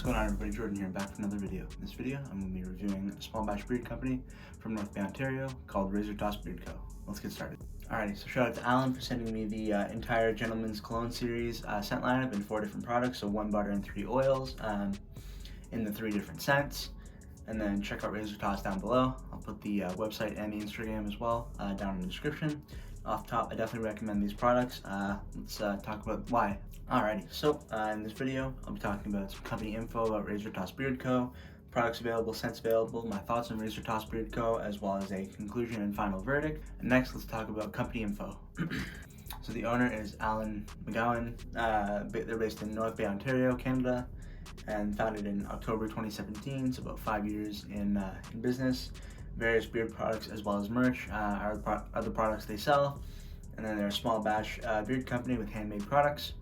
going on, everybody? Jordan here, back with another video. In this video, I'm going to be reviewing a small batch beard company from North Bay, Ontario called Razortoss Beard Co. Let's get started. Alrighty, so shout out to Alan for sending me the entire Gentleman's Cologne series scent lineup in 4 different products, so 1 butter and 3 oils in the 3 different scents. And then check out Razortoss down below. I'll put the website and the Instagram as well down in the description. Off top, I definitely recommend these products. Let's talk about why. Alrighty, so in this video, I'll be talking about some company info about Razortoss Beard Co., products available, scents available, my thoughts on Razortoss Beard Co., as well as a conclusion and final verdict. And next, let's talk about company info. So the owner is Alan McGowan. They're based in North Bay, Ontario, Canada, and founded in October 2017, so about 5 years in business. Various beard products as well as merch are the products they sell. And then they're a small batch beard company with handmade products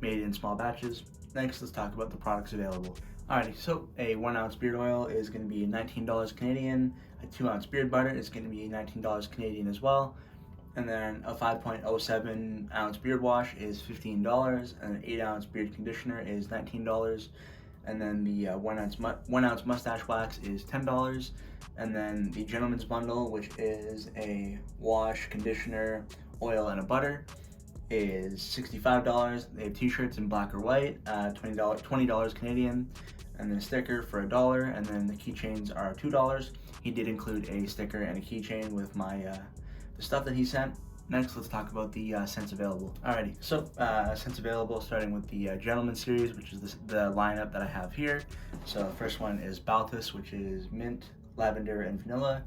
made in small batches. Next, let's talk about the products available. Alrighty, so a 1 ounce beard oil is going to be $19 Canadian. A 2 ounce beard butter is going to be $19 Canadian as well. And then a 5.07 ounce beard wash is $15, and an 8 ounce beard conditioner is $19. And then the 1 ounce mustache wax is $10. And then the Gentleman's Bundle, which is a wash, conditioner, oil, and a butter, is $65. They have t-shirts in black or white, $20 Canadian, and then a sticker for $1, and then the keychains are $2. He did include a sticker and a keychain with my the stuff that he sent. Next, let's talk about the scents available. Alrighty, so scents available, starting with the Gentleman series, which is the lineup that I have here. So first one is Baltus, which is mint, lavender, and vanilla.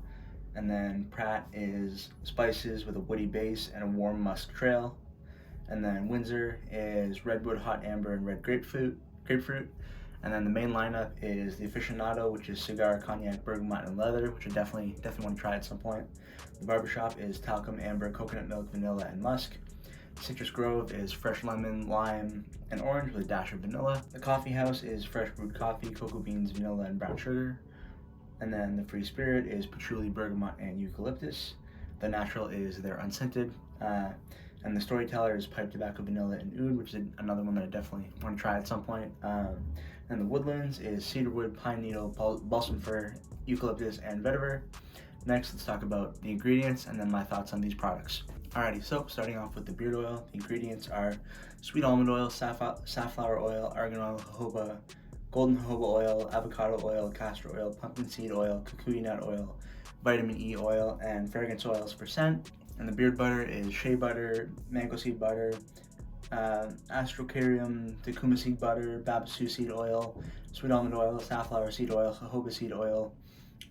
And then Pratt is spices with a woody base and a warm musk trail. And then Windsor is redwood, hot amber, and red grapefruit. And then the main lineup is the Aficionado, which is cigar, cognac, bergamot, and leather, which I definitely want to try at some point. The Barbershop is talcum, amber, coconut milk, vanilla, and musk. Citrus Grove is fresh lemon, lime, and orange with a dash of vanilla. The Coffee House is fresh brewed coffee, cocoa beans, vanilla, and brown sugar. And then the Free Spirit is patchouli, bergamot, and eucalyptus. The Natural is their unscented. And the Storyteller is pipe tobacco, vanilla, and oud, which is another one that I definitely want to try at some point. And the Woodlands is cedarwood, pine needle, balsam fir, eucalyptus, and vetiver. Next, let's talk about the ingredients and then my thoughts on these products. Alrighty, so starting off with the beard oil, the ingredients are sweet almond oil, safflower oil, argan oil, jojoba, golden jojoba oil, avocado oil, castor oil, pumpkin seed oil, kukui nut oil, vitamin E oil, and fragrance oils for scent. And the beard butter is shea butter, mango seed butter, astrocarium, takuma seed butter, babasu seed oil, sweet almond oil, safflower seed oil, jojoba seed oil,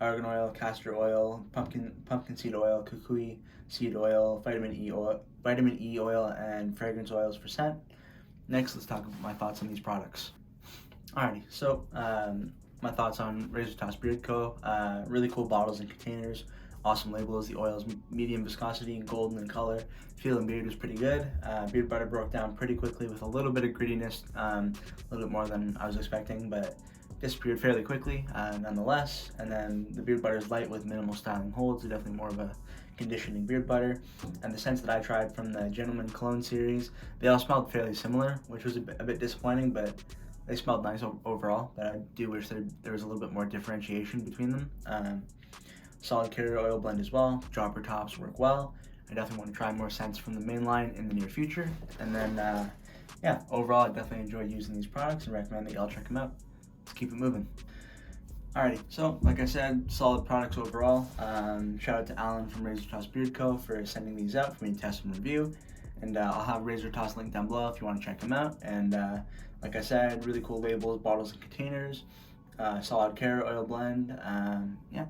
argan oil, castor oil, pumpkin seed oil, kukui seed oil, vitamin E oil, and fragrance oils for scent. Next, let's talk about my thoughts on these products. Alrighty, so my thoughts on Razortoss Beard Co. Really cool bottles and containers. Awesome labels. The oil is medium viscosity and golden in color. Feel and beard was pretty good. Beard butter broke down pretty quickly with a little bit of grittiness, a little bit more than I was expecting, but disappeared fairly quickly nonetheless. And then the beard butter is light with minimal styling holds. It's definitely more of a conditioning beard butter. And the scents that I tried from the Gentleman Cologne series, they all smelled fairly similar, which was a bit disappointing, but they smelled nice overall. But I do wish there was a little bit more differentiation between them. Solid carrier oil blend as well. Dropper tops work well. I definitely want to try more scents from the main line in the near future. And then, yeah, overall, I definitely enjoy using these products and recommend that y'all check them out. Let's keep it moving. Alrighty, so like I said, solid products overall. Shout out to Alan from Razortoss Beard Co. for sending these out for me to test and review. And I'll have Razortoss linked down below if you want to check them out. And like I said, really cool labels, bottles, and containers. Solid carrier oil blend. Yeah.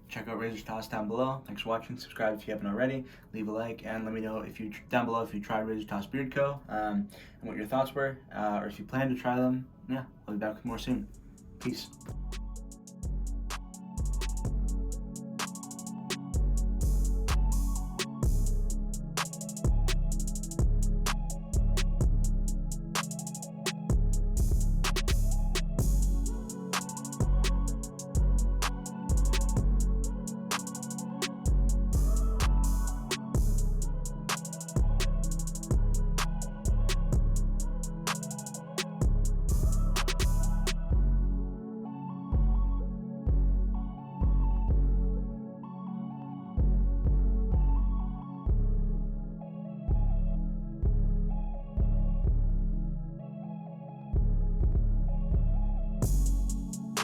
Check out Razortoss down below. Thanks for watching. Subscribe if you haven't already. Leave a like and let me know down below if you tried Razortoss Beard Co. And what your thoughts were, or if you plan to try them. Yeah, I'll be back with more soon. Peace.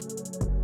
bye.